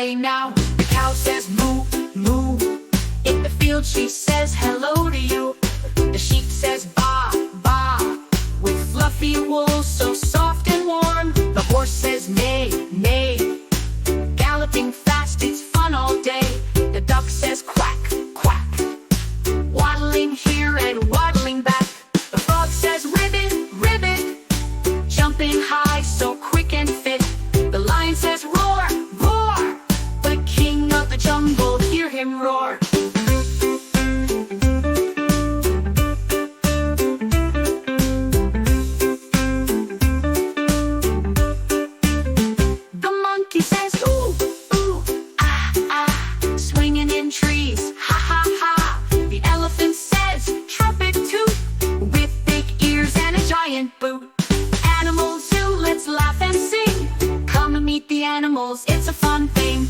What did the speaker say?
play now. The cow says moo, moo. In the field she says hello to you. The sheep says baa, baa, with fluffy wool so soft and warm. The horse says neigh, neigh, galloping fast, it's fun all day. The duck says quack, quack, waddling here and waddling back. The frog says ribbit, ribbit, jumping high so quick and fit. The lion says roar, roar, the king of the jungle, hear him roar. The monkey says ooh, ooh, ah, ah, swinging in trees, ha, ha, ha. The elephant says trumpet toot, with big ears and a giant boot. Animal zoo, let's laugh and sing. Come and meet the animals, it's a fun thing.